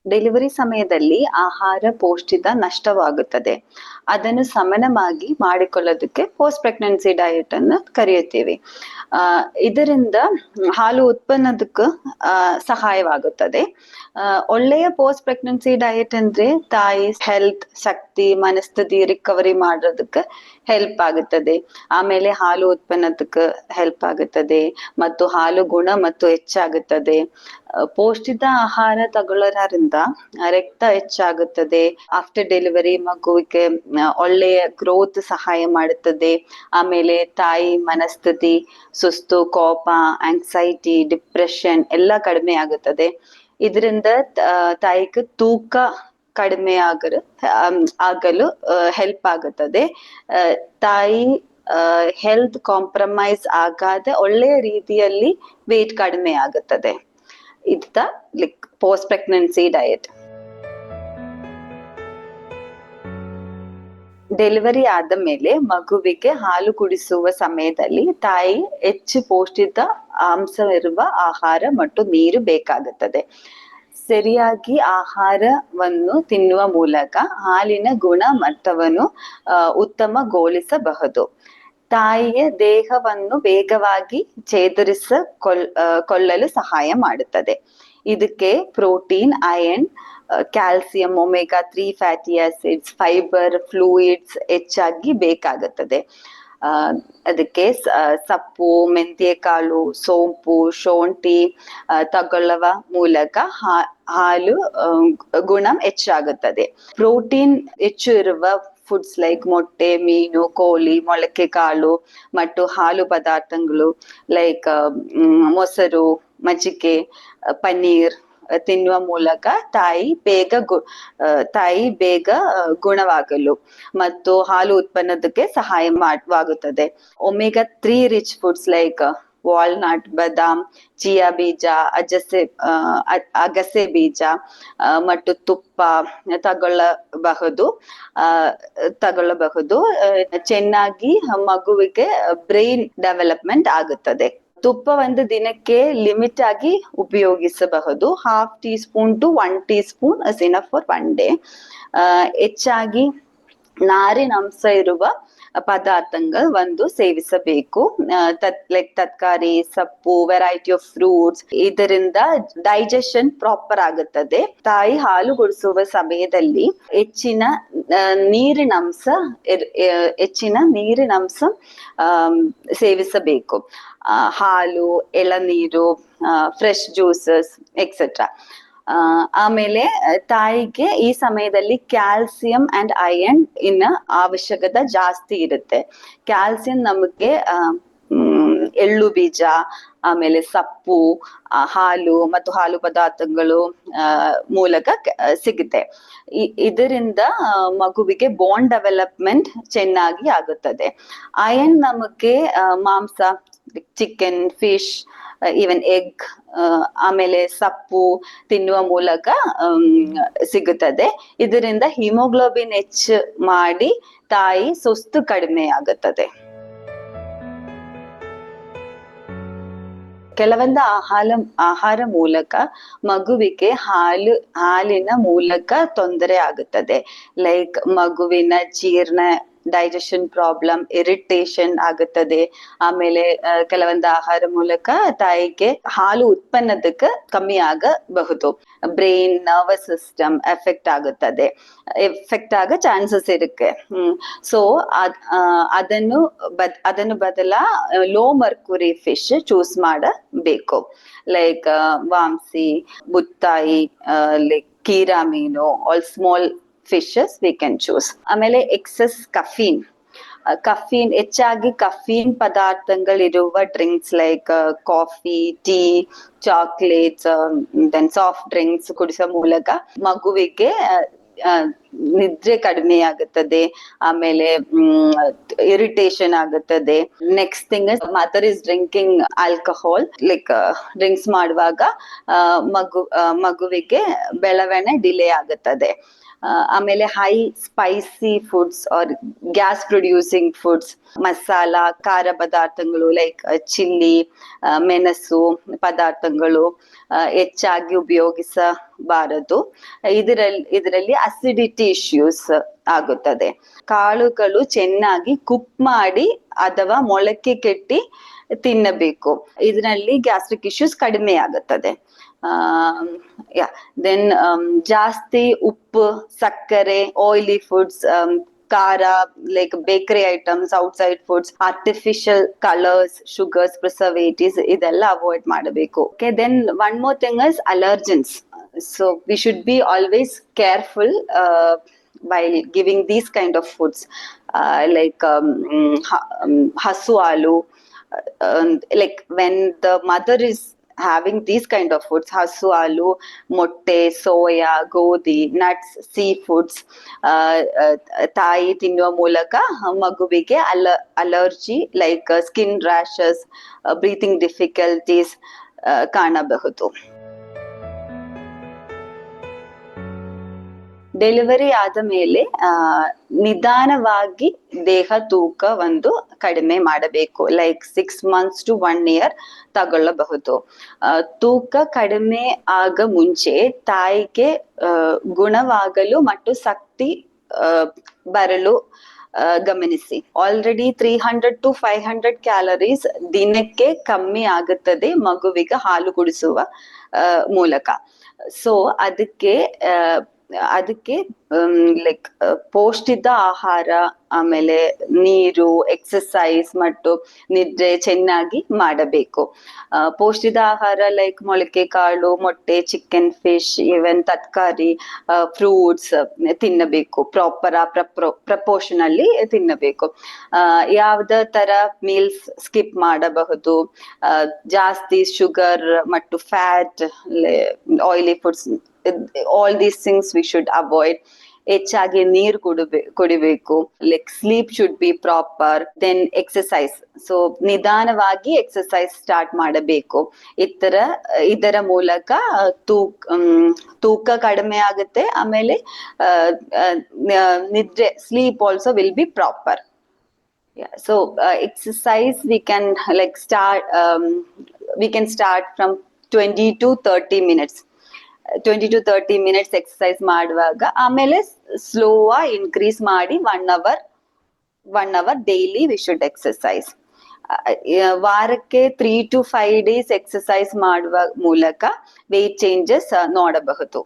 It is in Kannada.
ಡೆಲಿವರಿ ಸಮಯದಲ್ಲಿ ಆಹಾರ ಪೌಷ್ಟಿಕ ನಷ್ಟವಾಗುತ್ತದೆ. ಅದನ್ನು ಸಮನವಾಗಿ ಮಾಡಿಕೊಳ್ಳೋದಕ್ಕೆ ಪೋಸ್ಟ್ ಪ್ರೆಗ್ನೆನ್ಸಿ ಡಯಟ್ ಅನ್ನು ಕರೆಯುತ್ತೇವೆ. ಇದರಿಂದ ಹಾಲು ಉತ್ಪನ್ನದಕ್ಕೂ ಸಹಾಯವಾಗುತ್ತದೆ. ಒಳ್ಳೆಯ ಪೋಸ್ಟ್ ಪ್ರೆಗ್ನೆನ್ಸಿ ಡಯಟ್ ಅಂದ್ರೆ ತಾಯಿ ಹೆಲ್ತ್, ಶಕ್ತಿ, ಮನಸ್ಥಿತಿ ರಿಕವರಿ ಮಾಡೋದಕ್ಕೆ ಹೆಲ್ಪ್ ಆಗುತ್ತದೆ. ಆಮೇಲೆ ಹಾಲು ಉತ್ಪನ್ನದಕ್ಕೆ ಹೆಲ್ಪ್ ಆಗುತ್ತದೆ ಮತ್ತು ಹಾಲು ಗುಣ ಮತ್ತು ಹೆಚ್ಚಾಗುತ್ತದೆ. ಪೌಷ್ಟಿಕ ಆಹಾರ ತಗೊಳ್ಳೋದ್ರಿಂದ ರಕ್ತ ಹೆಚ್ಚಾಗುತ್ತದೆ. ಆಫ್ಟರ್ ಡೆಲಿವರಿ ಮಗುವಿಗೆ ಒಳ್ಳೆಯ ಗ್ರೋತ್ ಸಹಾಯ ಮಾಡುತ್ತದೆ. ಆಮೇಲೆ ತಾಯಿ ಮನಸ್ಥಿತಿ, ಸುಸ್ತು, ಕೋಪ, ಆಂಗ್ಸೈಟಿ, ಡಿಪ್ರೆಷನ್ ಎಲ್ಲ ಕಡಿಮೆ ಆಗುತ್ತದೆ. ಇದರಿಂದ ತಾಯಿಗೆ ತೂಕ ಕಡಿಮೆ ಆಗಲು ಹೆಲ್ಪ್ ಆಗುತ್ತದೆ. ತಾಯಿ ಹೆಲ್ತ್ ಕಾಂಪ್ರಮೈಸ್ ಆಗದೆ ಒಳ್ಳೆಯ ರೀತಿಯಲ್ಲಿ ವೇಟ್ ಕಡಿಮೆ ಆಗುತ್ತದೆ. ಇತ್ತ like post pregnancy diet. Delivery ಆದ ಮೇಲೆ ಮಗುವಿಗೆ ಹಾಲು ಕುಡಿಸುವ ಸಮಯದಲ್ಲಿ ತಾಯಿ ಹೆಚ್ಚು ಪೌಷ್ಟಿಕ ಅಂಶವಿರುವ ಆಹಾರ ಮತ್ತು ನೀರು ಬೇಕಾಗುತ್ತದೆ. ಸರಿಯಾಗಿ ಆಹಾರವನ್ನು ತಿನ್ನುವ ಮೂಲಕ ಹಾಲಿನ ಗುಣಮಟ್ಟವನ್ನು ಉತ್ತಮಗೊಳಿಸಬಹುದು. ತಾಯಿಯ ದೇಹವನ್ನು ವೇಗವಾಗಿ ಚೇತರಿಸಿಕೊಳ್ಳಲು ಸಹಾಯ ಮಾಡುತ್ತದೆ. ಇದಕ್ಕೆ protein, iron, calcium, omega 3 fatty acids, fibre, fluids ಹೆಚ್ಚಾಗಿ ಬೇಕಾಗುತ್ತದೆ. ಅದಕ್ಕೆ ಸೊಪ್ಪು, ಮೆಂತ್ಯಕಾಳು, ಸೋಂಪು, ಶುಂಠಿ ತಗೊಳ್ಳುವ ಮೂಲಕ ಹಾಲು ಗುಣ ಹೆಚ್ಚಾಗುತ್ತದೆ. ಪ್ರೋಟೀನ್ ಹೆಚ್ಚು ಇರುವ ಫುಡ್ಸ್ ಲೈಕ್ ಮೊಟ್ಟೆ, ಮೀನು, ಕೋಳಿ, ಮೊಳಕೆ ಕಾಳು ಮತ್ತು ಹಾಲು ಪದಾರ್ಥಗಳು ಲೈಕ್ ಮೊಸರು, ಮಜ್ಜಿಗೆ, ಪನ್ನೀರ್ ತಿನ್ನುವ ಮೂಲಕ ತಾಯಿ ಬೇಗ ಗುಣವಾಗಲು ಮತ್ತು ಹಾಲು ಉತ್ಪನ್ನದಕ್ಕೆ ಸಹಾಯವಾಗುತ್ತದೆ. Omega 3 rich foods like walnut, ಬಾದಾಮ್, ಚಿಯಾ ಬೀಜ, ಅಗಸೆ ಬೀಜ ಮತ್ತು ತುಪ್ಪ ತಗೊಳ್ಳಬಹುದು. ಚೆನ್ನಾಗಿ ಮಗುವಿಗೆ ಬ್ರೈನ್ ಡೆವಲಪ್ಮೆಂಟ್ ಆಗುತ್ತದೆ. ತುಪ್ಪ ಒಂದು ದಿನಕ್ಕೆ ಲಿಮಿಟ್ ಆಗಿ ಉಪಯೋಗಿಸಬಹುದು. 1/2 teaspoon to 1 teaspoon is enough for 1 day. ಹೆಚ್ಚಾಗಿ ನಾರಿನಂಶ ಇರುವ ಪದಾರ್ಥಗಳು ಒಂದು ಸೇವಿಸಬೇಕು. ಲೈಕ್ ತರಕಾರಿ, ಸೊಪ್ಪು, ವೆರೈಟಿ ಆಫ್ ಫ್ರೂಟ್ಸ್. ಇದರಿಂದ ಡೈಜೆಷನ್ ಪ್ರಾಪರ್ ಆಗುತ್ತದೆ. ತಾಯಿ ಹಾಲು ಕುಡಿಸುವ ಸಮಯದಲ್ಲಿ ಹೆಚ್ಚಿನ ನೀರಿನಂಶ ಸೇವಿಸಬೇಕು. ಹಾಲು, ಎಳನೀರು, ಫ್ರೆಶ್ ಜ್ಯೂಸಸ್ ಎಕ್ಸೆಟ್ರಾ. ಆಮೇಲೆ ತಾಯಿಗೆ ಈ ಸಮಯದಲ್ಲಿ ಕ್ಯಾಲ್ಸಿಯಂ ಅಂಡ್ ಐರನ್ ಅವಶ್ಯಕತೆ ಜಾಸ್ತಿ ಇರುತ್ತೆ. ಕ್ಯಾಲ್ಸಿಯಂ ನಮಗೆ ಎಳ್ಳು ಬೀಜ, ಆಮೇಲೆ ಸೊಪ್ಪು, ಹಾಲು ಮತ್ತು ಹಾಲು ಪದಾರ್ಥಗಳು ಮೂಲಕ ಸಿಗುತ್ತೆ. ಇದರಿಂದ ಮಗುವಿಗೆ ಬೋನ್ ಡೆವಲಪ್ಮೆಂಟ್ ಚೆನ್ನಾಗಿ ಆಗುತ್ತದೆ. ಐರನ್ ನಮಗೆ ಮಾಂಸ, ಚಿಕನ್, ಫಿಶ್, ಈವನ್ ಎಗ್, ಆಮೇಲೆ ಸೊಪ್ಪು ತಿನ್ನುವ ಮೂಲಕ ಸಿಗುತ್ತದೆ. ಇದರಿಂದ ಹಿಮೋಗ್ಲೋಬಿನ್ ಹೆಚ್ಚು ಮಾಡಿ ತಾಯಿ ಸುಸ್ತು ಕಡಿಮೆ ಆಗುತ್ತದೆ. ಕೆಲವೊಂದು ಆಹಾರ ಮೂಲಕ ಮಗುವಿಗೆ ಹಾಲಿನ ಮೂಲಕ ತೊಂದರೆ ಆಗುತ್ತದೆ. ಲೈಕ್ ಮಗುವಿನ ಜೀರ್ಣ, ಡೈಜೆಷನ್ ಪ್ರಾಬ್ಲಮ್, ಇರಿಟೇಷನ್ ಆಗುತ್ತದೆ. ಆಮೇಲೆ ಕೆಲವೊಂದು ಆಹಾರ ಮೂಲಕ ತಾಯಿಗೆ ಹಾಲು ಉತ್ಪನ್ನದಕ್ಕೆ ಕಮ್ಮಿ ಆಗಬಹುದು. ಬ್ರೈನ್, ನರ್ವಸ್ ಸಿಸ್ಟಮ್ ಎಫೆಕ್ಟ್ ಆಗೋ ಚಾನ್ಸಸ್ ಇರುತ್ತೆ. ಸೊ ಅದನ್ನು ಬದಲ ಲೋ ಮರ್ಕ್ಯುರಿ ಫಿಶ್ ಚೂಸ್ ಮಾಡಬೇಕು. ಲೈಕ್ ವಾಂಸಿ, ಬುತ್ತಾಯಿ, ಲೈಕ್ ಕೀರಾ ಮೀನು, all small fishes we can choose. ಆಮೇಲೆ ಎಕ್ಸೆಸ್ ಹೆಚ್ಚಾಗಿ ಕಫೀನ್ ಪದಾರ್ಥಗಳಿರುವ drinks like coffee, tea, chocolates, then soft drinks ಕುಡಿಸೋ ಮೂಲಕ ಮಗುವಿಗೆ ನಿದ್ರೆ ಕಡಿಮೆ ಆಗುತ್ತದೆ. ಆಮೇಲೆ ಇರಿಟೇಷನ್ ಆಗುತ್ತದೆ. Next thing is mother is drinking alcohol. Like drinks ಮಾಡುವಾಗ ಮಗುವಿಗೆ ಬೆಳವಣಿಗೆ ಡಿಲೇ ಆಗುತ್ತದೆ. ಆಮೇಲೆ high spicy foods R gas producing foods, masala ಖಾರ ಪದಾರ್ಥಗಳು ಲೈಕ್ ಚಿಲ್ಲಿ, ಮೆಣಸು ಪದಾರ್ಥಗಳು ಹೆಚ್ಚಾಗಿ ಉಪಯೋಗಿಸಬಾರದು. ಇದರಲ್ಲಿ ಅಸಿಡಿಟಿ ಇಶ್ಯೂಸ್ ಆಗುತ್ತದೆ. ಕಾಳುಗಳು ಚೆನ್ನಾಗಿ ಕುಕ್ ಮಾಡಿ ಅಥವಾ ಮೊಳಕೆ ಕೆಟ್ಟಿ ತಿನ್ನಬೇಕು. ಇದರಲ್ಲಿ ಗ್ಯಾಸ್ಟ್ರಿಕ್ ಇಶ್ಯೂಸ್ ಕಡಿಮೆ ಆಗುತ್ತದೆ. ದೆನ್ ಜಾಸ್ತಿ ಉಪ್ಪು, ಸಕ್ಕರೆ, ಆಯಿಲಿ ಫುಡ್ಸ್, ಖಾರ like bakery items, outside foods, artificial colours, sugars, preservatives ಇದೆಲ್ಲ ಅವಾಯ್ಡ್ ಮಾಡಬೇಕು. Okay, then one more thing is allergens. So we should be always careful while giving these kind of foods, like hasu halu, like when the mother is having these kind of foods, hasu halu, motte, soya, ಗೋಧಿ, nuts, seafoods, ತಾಯಿ ತಿನ್ನುವ ಮೂಲಕ ಮಗುವಿಗೆ allergy like skin rashes, breathing difficulties ಕಾಣಬಹುದು. ಡೆಲಿವರಿ ಆದ ಮೇಲೆ ನಿಧಾನವಾಗಿ ದೇಹ ತೂಕ ಕಡಿಮೆ ಮಾಡಬೇಕು. Like 6 months to 1 year ತಗೊಳ್ಳಬಹುದು. ತೂಕ ಕಡಿಮೆ ಆಗ ಮುಂಚೆ ತಾಯಿಗೆ ಗುಣವಾಗಲು ಮತ್ತು ಶಕ್ತಿ ಬರಲು ಗಮನಿಸಿ. ಆಲ್ರೆಡಿ 300 to 500 ಕ್ಯಾಲರೀಸ್ ದಿನಕ್ಕೆ ಕಮ್ಮಿ ಆಗುತ್ತದೆ ಮಗುವಿಗೆ ಹಾಲು ಕುಡಿಸುವ ಮೂಲಕ. ಸೊ ಅದಕ್ಕೆ ಲೈಕ್ ಪೌಷ್ಟಿಕ ಆಹಾರ, ಆಮೇಲೆ ನೀರು, ಎಕ್ಸರ್ಸೈಸ್ ಮತ್ತು ನಿದ್ರೆ ಚೆನ್ನಾಗಿ ಮಾಡಬೇಕು. ಪೌಷ್ಟಿಕ ಆಹಾರ ಲೈಕ್ ಮೊಳಕೆ ಕಾಳು, ಮೊಟ್ಟೆ, ಚಿಕನ್, ಫಿಶ್, ಈವನ್ ತರಕಾರಿ, ಫ್ರೂಟ್ಸ್ ತಿನ್ನಬೇಕು. ಪ್ರಪೋರ್ಷನಲ್ಲಿ ತಿನ್ನಬೇಕು. ಯಾವ್ದ ತರ ಮೀಲ್ಸ್ ಸ್ಕಿಪ್ ಮಾಡಬಹುದು. ಜಾಸ್ತಿ ಶುಗರ್ ಮತ್ತು fat, oily foods, all these things we should avoid. ಹೆಚ್ಚಾಗಿ ನೀರು ಕುಡಿಬೇಕು. Like sleep should be proper. Then exercise. So ನಿಧಾನವಾಗಿ ಎಕ್ಸರ್ಸೈಸ್ ಸ್ಟಾರ್ಟ್ ಮಾಡಬೇಕು. ಇದರ ಮೂಲಕ ತೂಕ ಕಡಿಮೆ ಆಗುತ್ತೆ. ಆಮೇಲೆ ನಿದ್ರೆ, sleep also will be proper. So exercise we can start from 20 to 30 minutes. 20 to 30 minutes exercise ಮಾಡುವಾಗ ಆಮೇಲೆ ಸ್ಲೋ ಇನ್ಕ್ರೀಸ್ ಮಾಡಿ 1 hour daily we should exercise. ವಾರಕ್ಕೆ 3 to 5 days ಎಕ್ಸರ್ಸೈಸ್ ಮಾಡುವ ಮೂಲಕ ವೇಟ್ ಚೇಂಜಸ್ ನೋಡಬಹುದು.